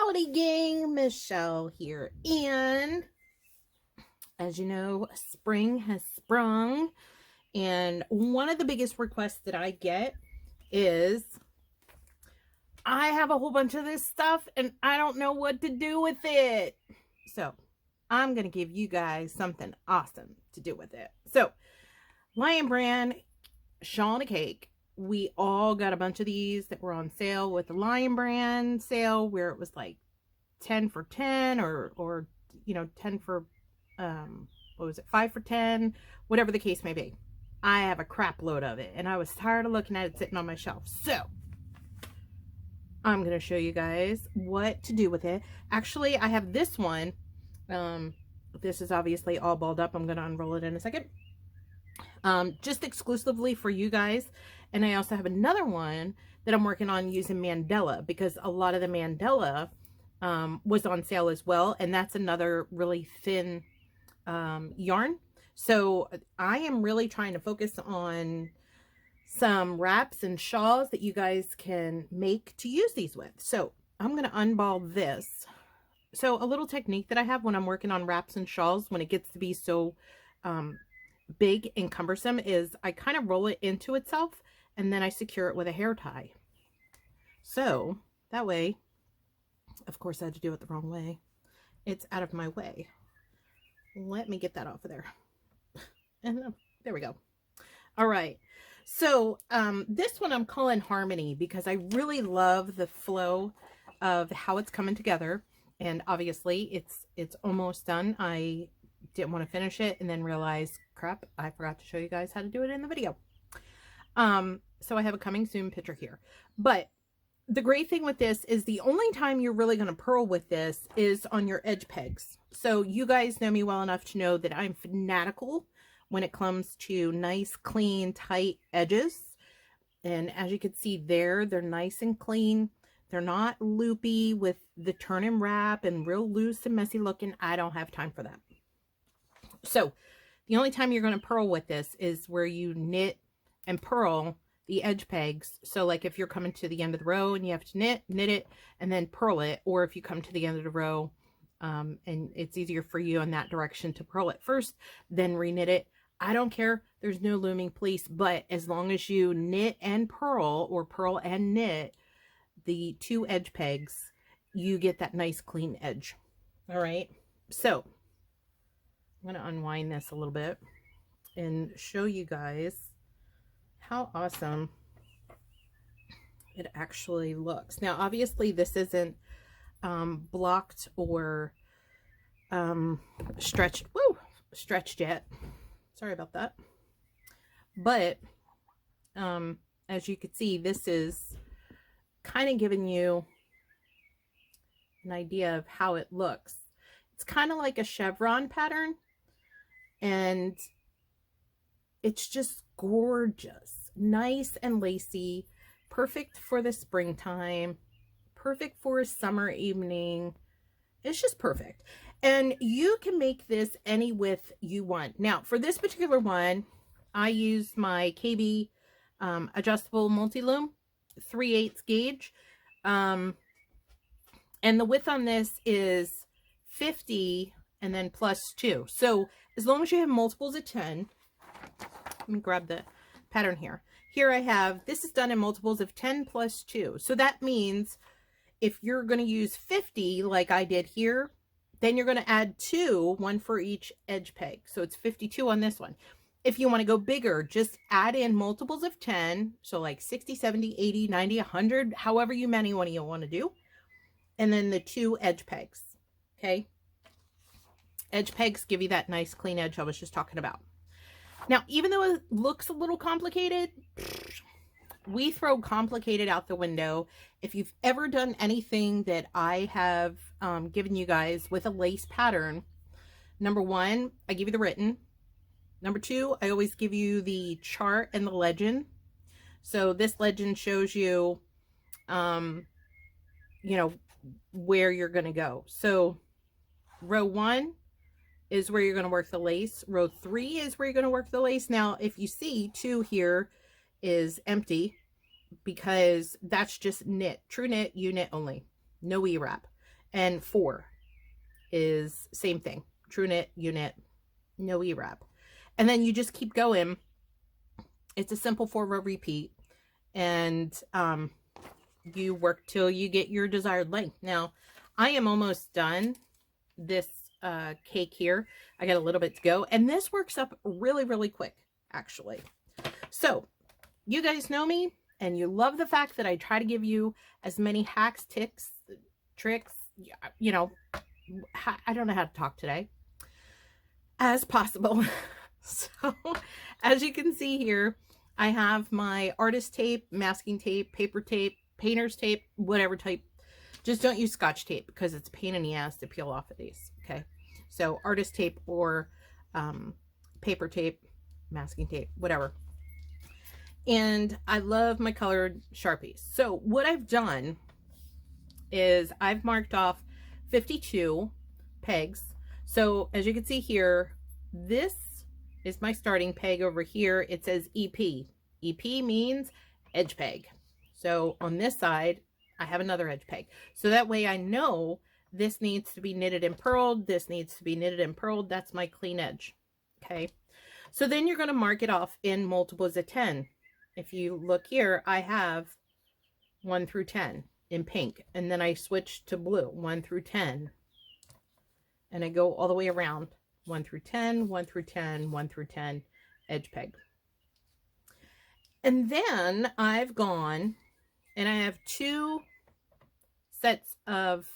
Howdy gang, Michelle here, and as you know, spring has sprung, and one of the biggest requests that I get is I have a whole bunch of this stuff and I don't know what to do with it. So I'm gonna give you guys something awesome to do with it. So Lion Brand Shawl In A Cake. We all got a bunch of these that were on sale with the Lion Brand sale, where it was like 10 for 10 or 10 for what was it, 5 for 10, whatever the case may be. I have a crap load of it and I was tired of looking at it sitting on my shelf. So I'm going to show you guys what to do with it. Actually, I have this one. This is obviously all balled up. I'm going to unroll it in a second. Just exclusively for you guys. And I also have another one that I'm working on using Mandala, because a lot of the Mandala was on sale as well, and that's another really thin yarn. So I am really trying to focus on some wraps and shawls that you guys can make to use these with. So I'm going to unball this. So a little technique that I have when I'm working on wraps and shawls, when it gets to be so big and cumbersome, is I kind of roll it into itself and then I secure it with a hair tie. So that way, of course I had to do it the wrong way, it's out of my way. Let me get that off of there. And there we go. All right. So this one I'm calling Harmony, because I really love the flow of how it's coming together. And obviously it's almost done. I didn't want to finish it and then realize, crap, I forgot to show you guys how to do it in the video. So I have a coming soon picture here. But the great thing with this is the only time you're really going to purl with this is on your edge pegs. So you guys know me well enough to know that I'm fanatical when it comes to nice, clean, tight edges. And as you can see there, they're nice and clean. They're not loopy with the turn and wrap and real loose and messy looking. I don't have time for that. So the only time you're going to purl with this is where you knit and purl the edge pegs. So like if you're coming to the end of the row and you have to knit it and then purl it, or if you come to the end of the row and it's easier for you in that direction to purl it first, then reknit it. I don't care. There's no looming police, but as long as you knit and purl, or purl and knit the two edge pegs, you get that nice clean edge. All right. So I'm going to unwind this a little bit and show you guys how awesome it actually looks. Now, obviously this isn't blocked or stretched yet. Sorry about that. But as you can see, this is kind of giving you an idea of how it looks. It's kind of like a chevron pattern, and it's just gorgeous, nice and lacy, perfect for the springtime, perfect for a summer evening. It's just perfect. And you can make this any width you want. Now, for this particular one, I use my KB adjustable multi-loom 3/8 gauge. And the width on this is 50 and then plus 2. So as long as you have multiples of 10, let me grab the pattern here. Here I have, this is done in multiples of 10 plus 2. So that means if you're going to use 50 like I did here, then you're going to add 2, one for each edge peg. So it's 52 on this one. If you want to go bigger, just add in multiples of 10. So like 60, 70, 80, 90, 100, however many you want to do. And then the 2 edge pegs. Okay. Edge pegs give you that nice clean edge I was just talking about. Now, even though it looks a little complicated, we throw complicated out the window. If you've ever done anything that I have given you guys with a lace pattern, number 1, I give you the written. Number 2, I always give you the chart and the legend. So this legend shows you, where you're going to go. So row 1 is where you're going to work the lace. Row 3 is where you're going to work the lace. Now, if you see 2 here is empty, because that's just knit, true knit, you knit only, no e-wrap. And 4 is same thing. True knit, U-knit, no E-wrap. And then you just keep going. It's a simple 4-row repeat. And you work till you get your desired length. Now, I am almost done this cake here. I got a little bit to go. And this works up really, really quick, actually. So, you guys know me, and you love the fact that I try to give you as many hacks, tips, tricks, you know, I don't know how to talk today, as possible. So, as you can see here, I have my artist tape, masking tape, paper tape, painter's tape, whatever type. Just don't use Scotch tape because it's a pain in the ass to peel off of these, okay? So, artist tape or paper tape, masking tape, whatever. And I love my colored Sharpies. So what I've done is I've marked off 52 pegs. So as you can see here, this is my starting peg over here. It says EP. EP means edge peg. So on this side, I have another edge peg. So that way I know this needs to be knitted and purled. This needs to be knitted and purled. That's my clean edge. Okay. So then you're going to mark it off in multiples of 10. If you look here, I have 1 through 10 in pink, and then I switch to blue, 1 through 10, and I go all the way around, 1 through 10, 1 through 10, 1 through 10, edge peg. And then I've gone, and I have 2 sets of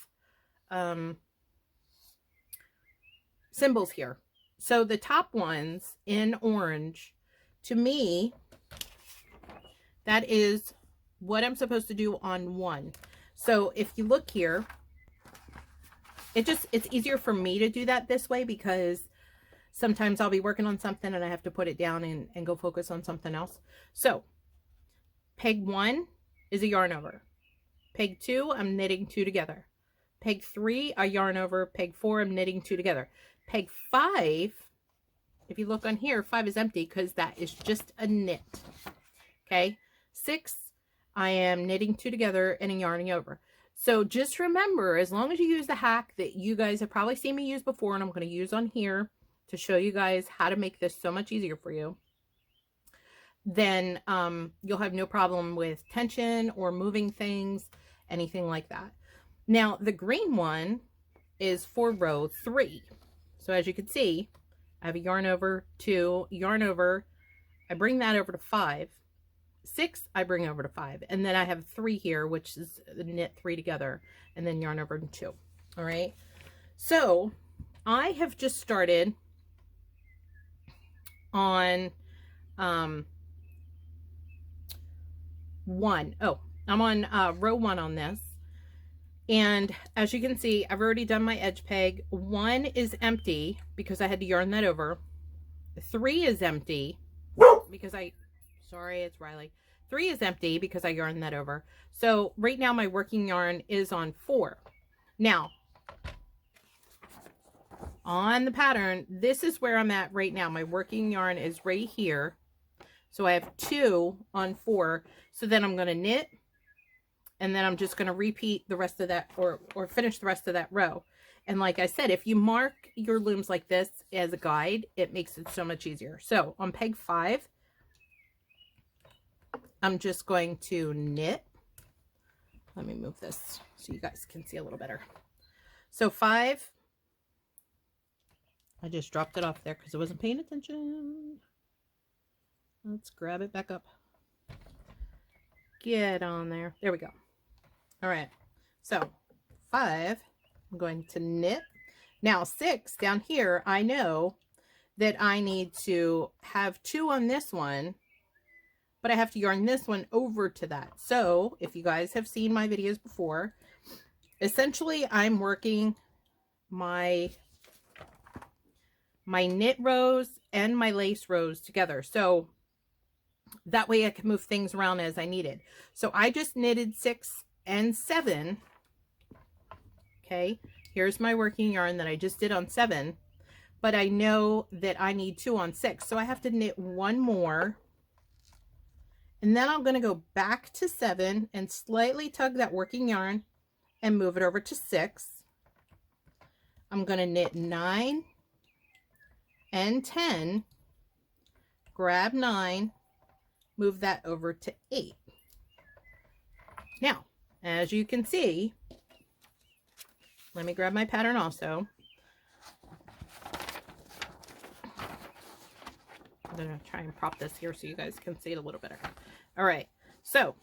symbols here. So the top ones in orange, to me, that is what I'm supposed to do on 1. So if you look here, it's easier for me to do that this way because sometimes I'll be working on something and I have to put it down and go focus on something else. So peg 1 is a yarn over. Peg 2, I'm knitting 2 together. Peg 3, I yarn over. Peg 4, I'm knitting 2 together. Peg 5, if you look on here, 5 is empty because that is just a knit. Okay. 6, I am knitting 2 together and yarning over. So just remember, as long as you use the hack that you guys have probably seen me use before, and I'm going to use on here to show you guys how to make this so much easier for you, then you'll have no problem with tension or moving things, anything like that. Now, the green one is for row 3. So as you can see, I have a yarn over, 2, yarn over, I bring that over to 5. 6 I bring over to 5, and then I have 3 here, which is knit 3 together, and then yarn over to 2. All right, so I have just started on 1. Oh, I'm on row 1 on this, and as you can see, I've already done my edge peg. 1 is empty because I had to yarn that over. 3 is empty because sorry, it's Riley. 3 is empty because I yarned that over. So right now my working yarn is on 4. Now, on the pattern, this is where I'm at right now. My working yarn is right here. So I have 2 on 4. So then I'm going to knit, and then I'm just going to repeat the rest of that, or finish the rest of that row. And like I said, if you mark your looms like this as a guide, it makes it so much easier. So on peg 5, I'm just going to knit. Let me move this so you guys can see a little better. So 5, I just dropped it off there because I wasn't paying attention. Let's grab it back up. Get on there. There we go. All right. So 5, I'm going to knit. Now 6 down here, I know that I need to have 2 on this one, but I have to yarn this one over to that. So if you guys have seen my videos before, essentially I'm working my knit rows and my lace rows together. So that way I can move things around as I needed. So I just knitted 6 and 7. Okay, here's my working yarn that I just did on 7, but I know that I need 2 on 6. So I have to knit 1 more. And then I'm going to go back to 7 and slightly tug that working yarn and move it over to 6. I'm going to knit 9 and 10, grab 9, move that over to 8. Now, as you can see, let me grab my pattern also. I'm going to try and prop this here so you guys can see it a little better. All right, so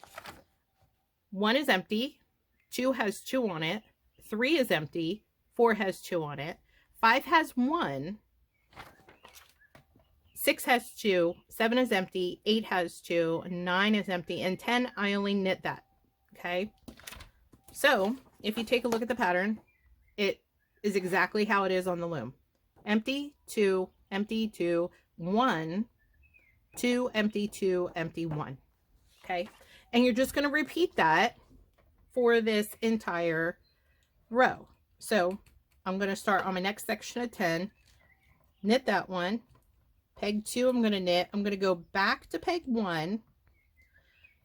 1 is empty, 2 has 2 on it, 3 is empty, 4 has 2 on it, 5 has 1, 6 has 2, 7 is empty, 8 has 2, 9 is empty, and 10, I only knit that, okay? So, if you take a look at the pattern, it is exactly how it is on the loom. Empty, 2, empty, 2, 1, 2, empty, 2, empty, 1, okay? And you're just going to repeat that for this entire row. So, I'm going to start on my next section of 10, knit that one, peg 2 I'm going to knit, I'm going to go back to peg 1,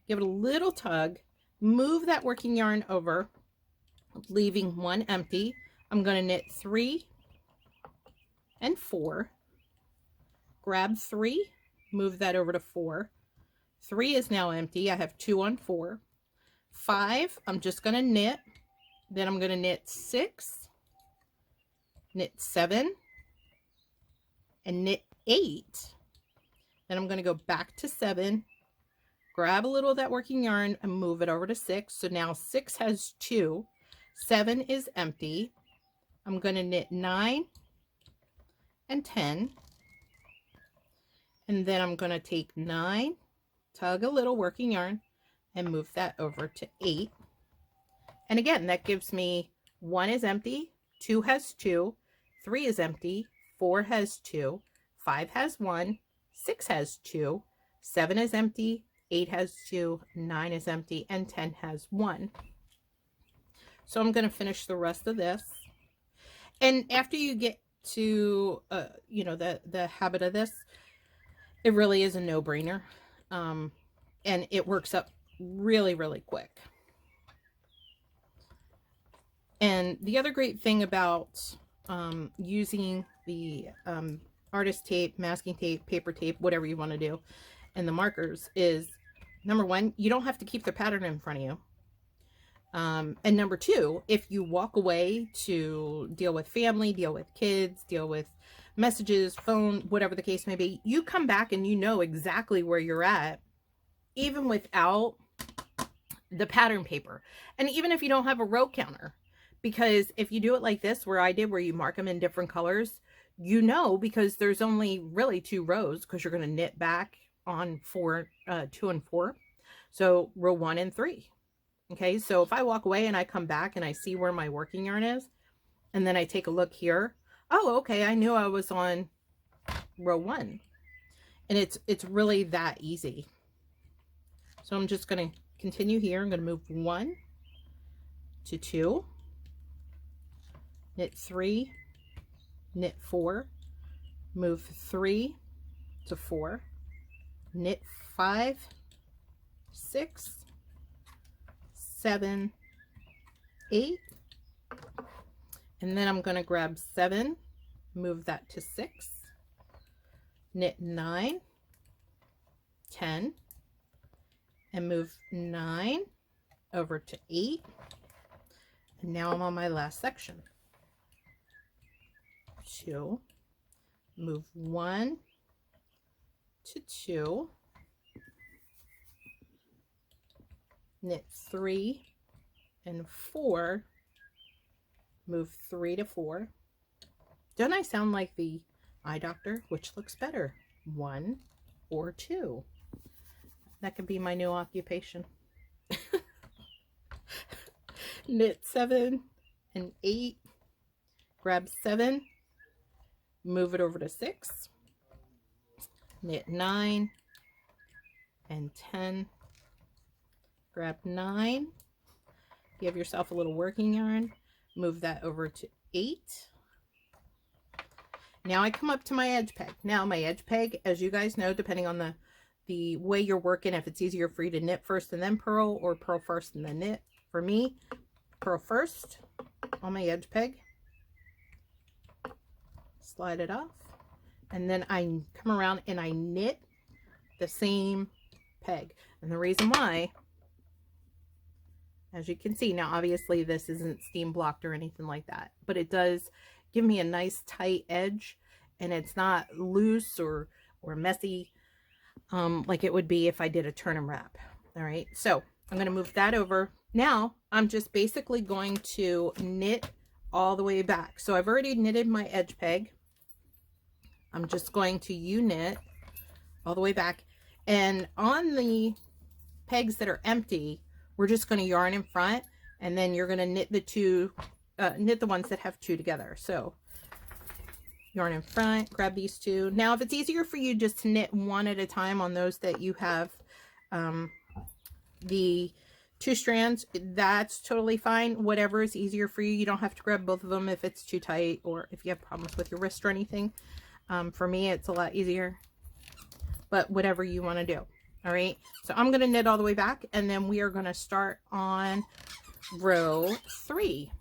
give it a little tug, move that working yarn over, leaving 1 empty. I'm going to knit 3 and 4, grab 3, move that over to 4, 3 is now empty, I have 2 on 4, 5 I'm just going to knit, then I'm going to knit 6, knit 7, and knit 8. Then I'm going to go back to 7, grab a little of that working yarn and move it over to 6. So now 6 has 2, 7 is empty. I'm going to knit 9 and 10. And then I'm going to take 9, tug a little working yarn, and move that over to 8. And again, that gives me 1 is empty, 2 has 2, 3 is empty, 4 has 2, 5 has 1, 6 has 2, 7 is empty, 8 has 2, 9 is empty, and 10 has 1. So I'm going to finish the rest of this. And after you get to, you know, the habit of this, it really is a no-brainer. And it works up really, really quick. And the other great thing about using the artist tape, masking tape, paper tape, whatever you want to do, and the markers is, number 1, you don't have to keep the pattern in front of you. And number 2, if you walk away to deal with family, deal with kids, deal with messages, phone, whatever the case may be, you come back and you know exactly where you're at, even without the pattern paper. And even if you don't have a row counter, because if you do it like this, where I did, where you mark them in different colors, you know, because there's only really 2 rows, because you're going to knit back on 2 and 4. So row 1 and 3. Okay, so if I walk away and I come back and I see where my working yarn is, and then I take a look here, oh, okay, I knew I was on row 1. And it's really that easy. So I'm just going to continue here. I'm going to move 1 to 2, knit 3, knit 4, move 3 to 4, knit 5, 6, 7, 8, and then I'm going to grab 7, move that to 6, knit 9, 10, and move 9 over to 8, and now I'm on my last section. 2, move 1 to 2, knit 3 and 4, move 3 to 4. Don't I sound like the eye doctor? Which looks better, 1 or 2? That could be my new occupation. Knit 7 and 8, grab 7, move it over to 6, knit 9 and 10, grab 9, give yourself a little working yarn, move that over to 8. Now I come up to my edge peg. Now my edge peg, as you guys know, depending on the way you're working, if it's easier for you to knit first and then purl, or purl first and then knit, for me, purl first on my edge peg, slide it off, and then I come around and I knit the same peg. And the reason why, as you can see, now obviously this isn't steam blocked or anything like that, but it does give me a nice tight edge, and it's not loose or messy like it would be if I did a turn and wrap. All right, so I'm going to move that over. Now I'm just basically going to knit all the way back. So I've already knitted my edge peg. I'm just going to U-knit all the way back, and on the pegs that are empty, we're just going to yarn in front, and then you're going to knit the two, knit the ones that have two together. So yarn in front, grab these two. Now, if it's easier for you just to knit one at a time on those that you have the two strands, that's totally fine. Whatever is easier for you. You don't have to grab both of them if it's too tight or if you have problems with your wrist or anything. For me, it's a lot easier, but whatever you want to do. All right, so I'm going to knit all the way back, and then we are going to start on row 3.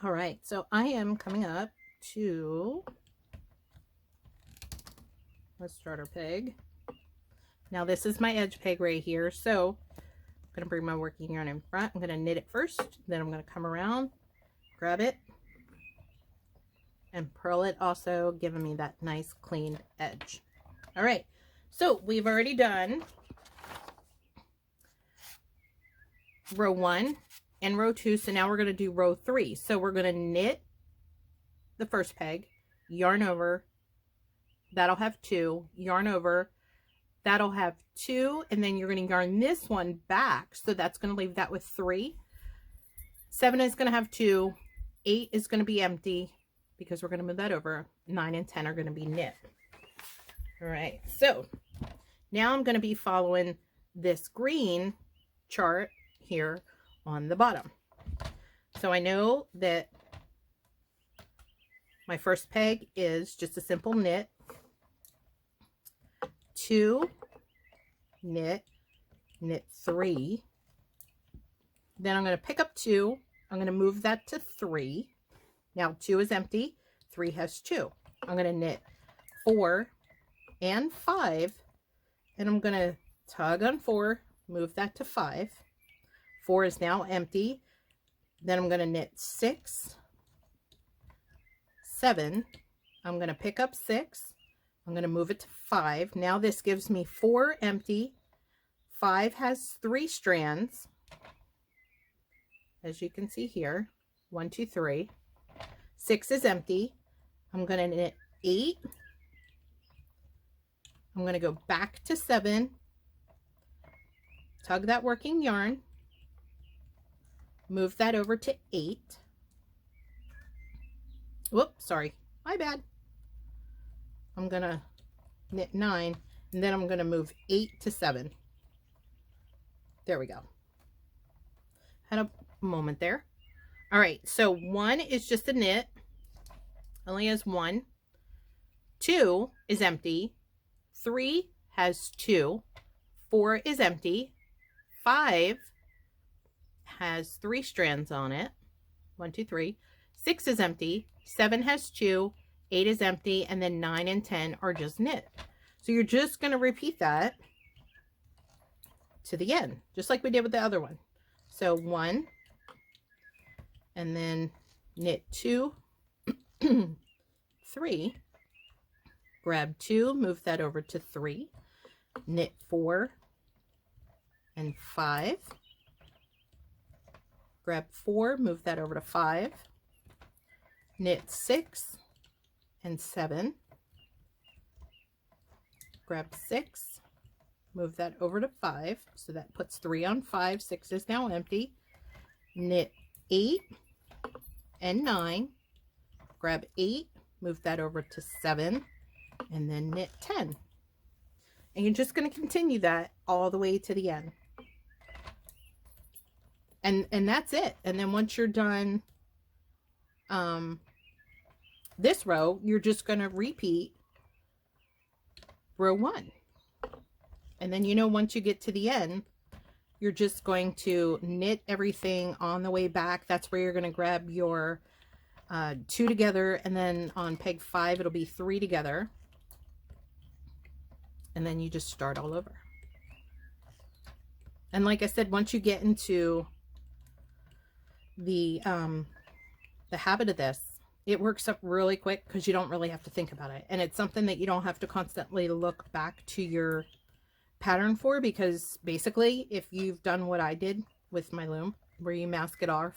All right, so I am coming up to, let's start our peg. Now this is my edge peg right here, so I'm going to bring my working yarn in front. I'm going to knit it first, then I'm going to come around, grab it, and purl it, also giving me that nice clean edge. All right, so we've already done row 1 and row 2, so now we're going to do row 3. So we're going to knit the first peg, yarn over, that'll have 2, yarn over, that'll have 2, and then you're going to yarn this one back, so that's going to leave that with 3. 7 is going to have 2, 8 is going to be empty because we're going to move that over, 9 and 10 are going to be knit. All right, so now I'm going to be following this green chart here on the bottom. So I know that my first peg is just a simple knit, 2, knit, knit 3. Then I'm going to pick up 2. I'm going to move that to 3. Now 2 is empty, 3 has 2. I'm going to knit 4 and 5, and I'm going to tug on 4, move that to 5. 4 is now empty. Then I'm going to knit 6, 7. I'm going to pick up 6. I'm going to move it to 5. Now this gives me 4 empty. 5 has 3 strands, as you can see here. 1, 2, 3. 6 is empty. I'm going to knit 8. I'm going to go back to 7, tug that working yarn, move that over to 8. Whoops, sorry, my bad. I'm going to knit 9, and then I'm going to move 8 to 7. There we go. Had a moment there. All right, so 1 is just a knit, only has 1. 2 is empty. 3 has 2. 4 is empty. 5 has 3 strands on it. 1, 2, 3. 6 is empty. 7 has 2. 8 is empty. And then 9 and 10 are just knit. So you're just going to repeat that to the end, just like we did with the other one. So 1, and then knit 2, 3. Grab 2, move that over to 3, knit 4 and 5, grab 4, move that over to 5, knit 6 and 7, grab 6, move that over to 5, so that puts 3 on 5, 6 is now empty, knit 8 and 9, grab 8, move that over to 7, and then knit 10. And you're just going to continue that all the way to the end. And that's it. And then once you're done this row, you're just going to repeat row 1. And then, you know, once you get to the end, you're just going to knit everything on the way back. That's where you're going to grab your 2 together, and then on peg 5 it'll be 3 together, and then you just start all over. And like I said, once you get into the habit of this, it works up really quick because you don't really have to think about it. And it's something that you don't have to constantly look back to your pattern for, because basically if you've done what I did with my loom, where you mask it off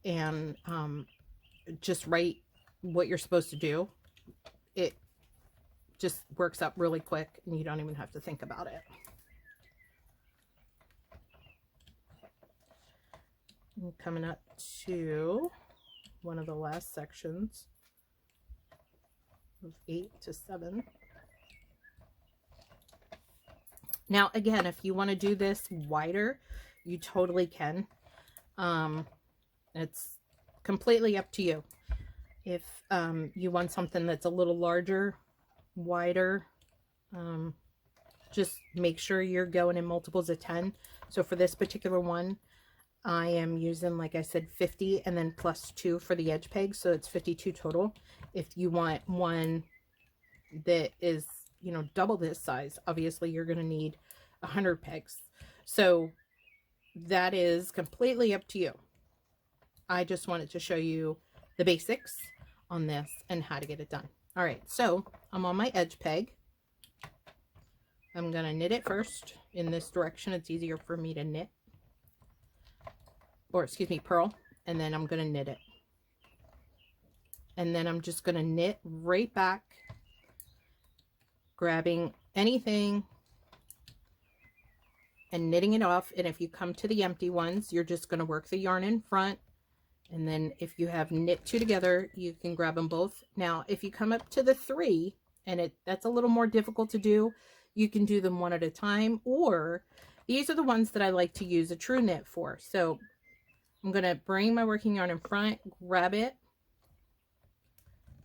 and just write what you're supposed to do, it just works up really quick and you don't even have to think about it. I'm coming up to one of the last sections of 8 to 7. Now again, if you want to do this wider, you totally can. It's completely up to you. If you want something that's a little larger, wider, just make sure you're going in multiples of 10. So for this particular one, I am using, like I said, 50 and then plus 2 for the edge peg, so it's 52 total. If you want one that is, you know, double this size, obviously you're going to need 100 pegs. So that is completely up to you. I just wanted to show you the basics on this and how to get it done. All right, so I'm on my edge peg. I'm going to knit it first in this direction. It's easier for me to knit, or excuse me, purl, and then I'm going to knit it. And then I'm just going to knit right back, grabbing anything and knitting it off. And if you come to the empty ones, you're just going to work the yarn in front. And then if you have knit 2 together, you can grab them both. Now, if you come up to the 3, and that's a little more difficult to do, you can do them one at a time, or these are the ones that I like to use a true knit for. So I'm going to bring my working yarn in front, grab it,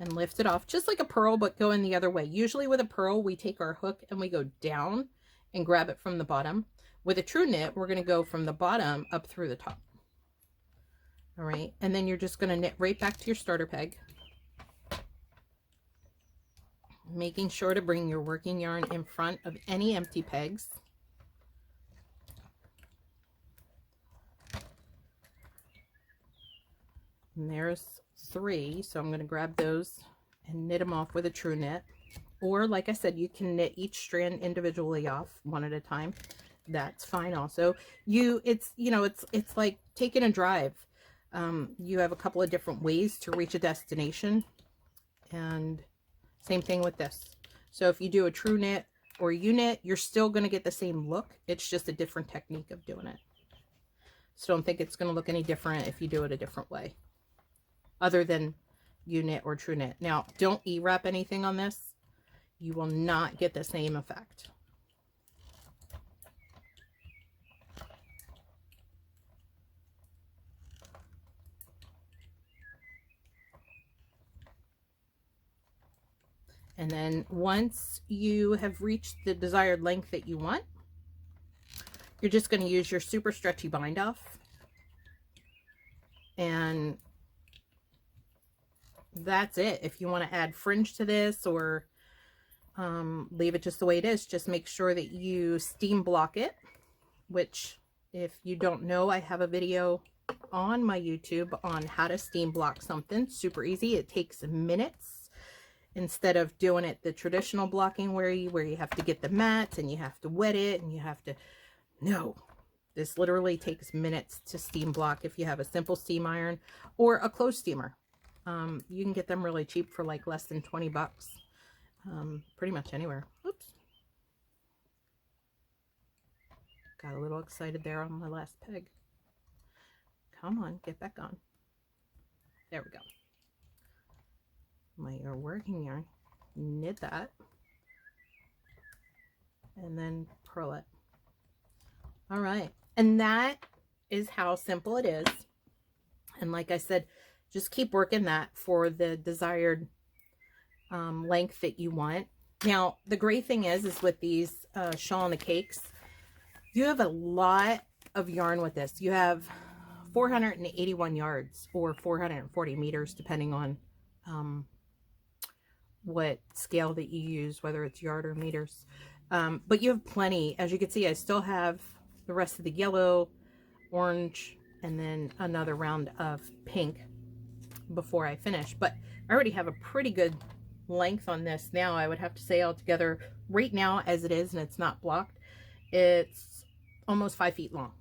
and lift it off, just like a purl, but going the other way. Usually with a purl, we take our hook and we go down and grab it from the bottom. With a true knit, we're going to go from the bottom up through the top. All right, and then you're just going to knit right back to your starter peg, making sure to bring your working yarn in front of any empty pegs. And there's 3, so I'm going to grab those and knit them off with a true knit. Or like I said, you can knit each strand individually off one at a time. That's fine also. It's like taking a drive. You have a couple of different ways to reach a destination, and same thing with this. So if you do a true knit or you knit, you're still going to get the same look. It's just a different technique of doing it. So don't think it's going to look any different if you do it a different way, other than you knit or true knit. Now, don't E-wrap anything on this. You will not get the same effect. And then once you have reached the desired length that you want, you're just going to use your super stretchy bind off. And that's it. If you want to add fringe to this, or leave it just the way it is, just make sure that you steam block it, which, if you don't know, I have a video on my YouTube on how to steam block something. Super easy. It takes minutes instead of doing it the traditional blocking where you have to get the mats and you have to wet it and you have to, no, this literally takes minutes to steam block if you have a simple steam iron or a clothes steamer. You can get them really cheap for like less than 20 bucks, pretty much anywhere. Oops. Got a little excited there on my last peg. Come on, get back on. There we go. My working yarn, knit that, and then purl it. All right, and that is how simple it is. And like I said, just keep working that for the desired length that you want. Now, the great thing is with these Shawl In A Cakes, you have a lot of yarn with this. You have 481 yards or 440 meters, depending on what scale that you use, whether it's yard or meters. But you have plenty. As you can see, I still have the rest of the yellow, orange, and then another round of pink before I finish. But I already have a pretty good length on this now. I would have to say altogether right now as it is, and it's not blocked, it's almost 5 feet long.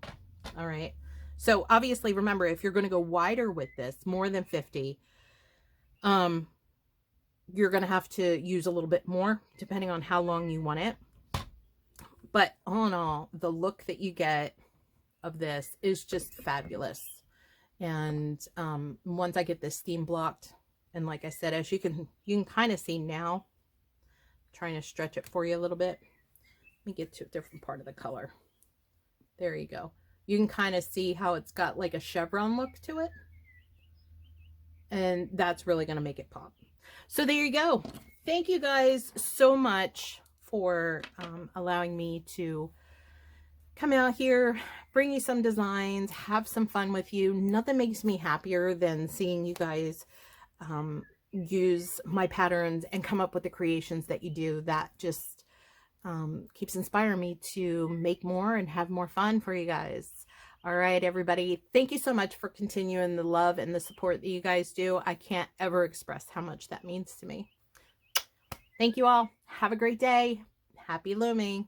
All right. So obviously, remember, if you're going to go wider with this, more than 50, you're going to have to use a little bit more depending on how long you want it. But all in all, the look that you get of this is just fabulous. And once I get this steam blocked, and like I said, as you can kind of see now, I'm trying to stretch it for you a little bit. Let me get to a different part of the color. There you go. You can kind of see how it's got like a chevron look to it. And that's really going to make it pop. So there you go. Thank you guys so much for allowing me to come out here, bring you some designs, have some fun with you. Nothing makes me happier than seeing you guys use my patterns and come up with the creations that you do. That just keeps inspiring me to make more and have more fun for you guys. All right, everybody. Thank you so much for continuing the love and the support that you guys do. I can't ever express how much that means to me. Thank you all. Have a great day. Happy looming.